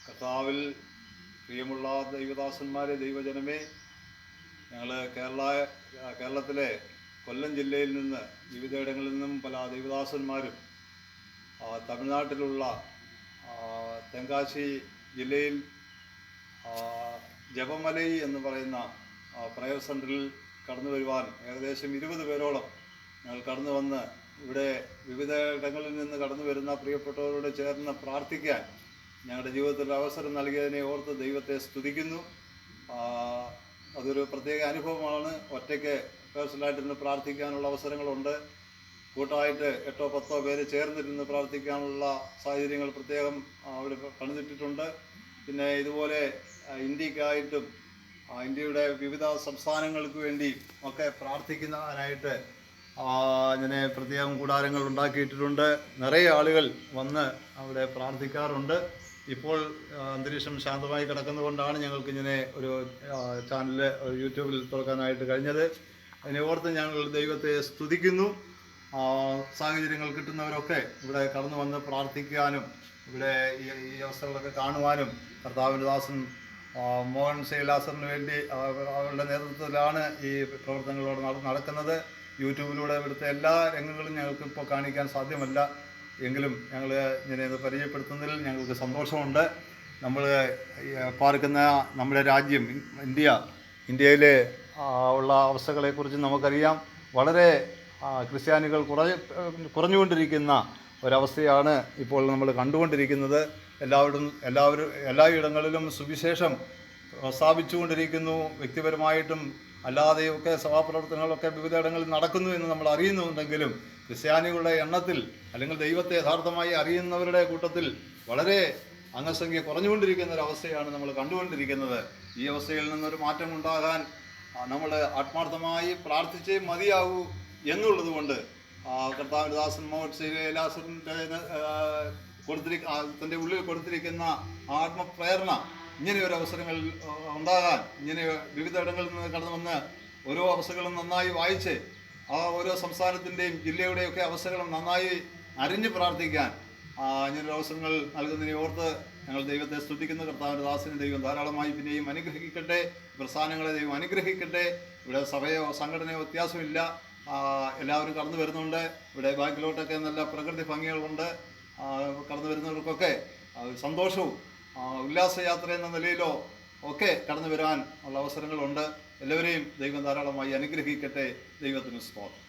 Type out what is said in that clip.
കർത്താവിൽ പ്രിയമുള്ള ദൈവദാസന്മാരെ, ദൈവജനമേ, ഞങ്ങൾ കേരളത്തിലെ കൊല്ലം ജില്ലയിൽ നിന്ന് വിവിധയിടങ്ങളിൽ നിന്നും പല ദൈവദാസന്മാരും തമിഴ്നാട്ടിലുള്ള തെങ്കാശി ജില്ലയിൽ ജപമലൈ എന്ന് പറയുന്ന പ്രയർ സെൻറ്ററിൽ കടന്നു വരുവാൻ ഏകദേശം 20 പേരോളം ഞങ്ങൾ കടന്നു വന്ന് ഇവിടെ വിവിധ ഇടങ്ങളിൽ നിന്ന് കടന്നു വരുന്ന പ്രിയപ്പെട്ടവരോട് ചേർന്ന് പ്രാർത്ഥിക്കാൻ ഞങ്ങളുടെ ജീവിതത്തിൽ അവസരം നൽകിയതിനെ ഓർത്ത് ദൈവത്തെ സ്തുതിക്കുന്നു. അതൊരു പ്രത്യേക അനുഭവമാണ്. ഒറ്റയ്ക്ക് പേഴ്സണലായിട്ടിരുന്ന് പ്രാർത്ഥിക്കാനുള്ള അവസരങ്ങളുണ്ട്. കൂട്ടമായിട്ട് 8-10 പേര് ചേർന്നിരുന്ന് പ്രാർത്ഥിക്കാനുള്ള സാഹചര്യങ്ങൾ പ്രത്യേകം അവിടെ പണിതിട്ടിട്ടുണ്ട്. പിന്നെ ഇതുപോലെ ഇന്ത്യക്കായിട്ടും ഇന്ത്യയുടെ വിവിധ സംസ്ഥാനങ്ങൾക്ക് വേണ്ടി ഒക്കെ പ്രാർത്ഥിക്കുന്നതിനായിട്ട് ഇങ്ങനെ പ്രത്യേകം കൂടാരങ്ങൾ ഉണ്ടാക്കിയിട്ടിട്ടുണ്ട്. നിറയെ ആളുകൾ വന്ന് അവിടെ പ്രാർത്ഥിക്കാറുണ്ട്. ഇപ്പോൾ അന്തരീക്ഷം ശാന്തമായി കിടക്കുന്നതുകൊണ്ടാണ് ഞങ്ങൾക്ക് ഇങ്ങനെ ഒരു ചാനൽ യൂട്യൂബിൽ തുറക്കാനായിട്ട് കഴിഞ്ഞത്. അതിനെ ഓർത്ത് ഞങ്ങൾ ദൈവത്തെ സ്തുതിക്കുന്നു. സാഹചര്യങ്ങൾ കിട്ടുന്നവരൊക്കെ ഇവിടെ കടന്നു വന്ന് പ്രാർത്ഥിക്കാനും ഇവിടെ ഈ അവസ്ഥകളൊക്കെ കാണുവാനും കർത്താവിൻ്റെ ദാസൻ മോഹൻ ശൈലാസറിന് വേണ്ടി അവരുടെ നേതൃത്വത്തിലാണ് ഈ പ്രവർത്തനങ്ങളോട് നടക്കുന്നത്. യൂട്യൂബിലൂടെ ഇവിടുത്തെ എല്ലാ രംഗങ്ങളും ഞങ്ങൾക്ക് ഇപ്പോൾ കാണിക്കാൻ സാധ്യമല്ല. എങ്കിലും ഞങ്ങൾ ഇങ്ങനെ ഇത് പരിചയപ്പെടുത്തുന്നതിൽ ഞങ്ങൾക്ക് സന്തോഷമുണ്ട്. നമ്മൾ പാർക്കുന്ന നമ്മുടെ രാജ്യം ഇന്ത്യയിൽ ഉള്ള അവസ്ഥകളെക്കുറിച്ച് നമുക്കറിയാം. വളരെ ക്രിസ്ത്യാനികൾ കുറഞ്ഞുകൊണ്ടിരിക്കുന്ന ഒരവസ്ഥയാണ് ഇപ്പോൾ നമ്മൾ കണ്ടുകൊണ്ടിരിക്കുന്നത്. എല്ലായിടങ്ങളിലും സുവിശേഷം സ്ഥാപിച്ചുകൊണ്ടിരിക്കുന്നു. വ്യക്തിപരമായിട്ടും അല്ലാതെയൊക്കെ സഭാപ്രവർത്തനങ്ങളൊക്കെ വിവിധ ഇടങ്ങളിൽ നടക്കുന്നു എന്ന് നമ്മൾ അറിയുന്നുണ്ടെങ്കിലും ക്രിസ്ത്യാനികളുടെ എണ്ണത്തിൽ അല്ലെങ്കിൽ ദൈവത്തെ യഥാർത്ഥമായി അറിയുന്നവരുടെ കൂട്ടത്തിൽ വളരെ അംഗസംഖ്യ കുറഞ്ഞുകൊണ്ടിരിക്കുന്ന ഒരവസ്ഥയാണ് നമ്മൾ കണ്ടുകൊണ്ടിരിക്കുന്നത്. ഈ അവസ്ഥയിൽ നിന്നൊരു മാറ്റം ഉണ്ടാകാൻ നമ്മൾ ആത്മാർത്ഥമായി പ്രാർത്ഥിച്ചേ മതിയാകൂ എന്നുള്ളത് കൊണ്ട് കർത്താവിൻ്റെ ദാസൻ മോഹൻ ശൈലാസറിൻ്റെ തൻ്റെ ഉള്ളിൽ കൊടുത്തിരിക്കുന്ന ആത്മപ്രേരണ ഇങ്ങനെയൊരു അവസരങ്ങൾ ഉണ്ടാകാൻ, ഇങ്ങനെ വിവിധ ഇടങ്ങളിൽ നിന്ന് കടന്നു വന്ന് ഓരോ അവസ്ഥകളും നന്നായി വായിച്ച് ഓരോ സംസ്ഥാനത്തിൻ്റെയും ജില്ലയുടെയൊക്കെ അവസ്ഥകളും നന്നായി അറിഞ്ഞ് പ്രാർത്ഥിക്കാൻ ഇങ്ങനൊരു അവസരങ്ങൾ നൽകുന്നതിനെ ഓർത്ത് ഞങ്ങൾ ദൈവത്തെ സ്തുതിക്കുന്നു. കർത്താവിൻ്റെ ദാസനെ ദൈവം ധാരാളമായി പിന്നെയും അനുഗ്രഹിക്കട്ടെ. പ്രസ്ഥാനങ്ങളെ ദൈവം അനുഗ്രഹിക്കട്ടെ. ഇവിടെ സഭയോ സംഘടനയോ വ്യത്യാസമില്ല. എല്ലാവരും കടന്നു വരുന്നുണ്ട്. ഇവിടെ ബാക്കിലോട്ടൊക്കെ നല്ല പ്രകൃതി ഭംഗികളുണ്ട്. കടന്നു വരുന്നവർക്കൊക്കെ സന്തോഷവും ഉല്ലാസയാത്ര എന്ന നിലയിലോ ഒക്കെ കടന്നു വരാൻ ഉള്ള അവസരങ്ങളുണ്ട്. എല്ലാവരെയും ദൈവം ധാരാളമായി അനുഗ്രഹിക്കട്ടെ. ദൈവത്തിന് സ്തോത്രം.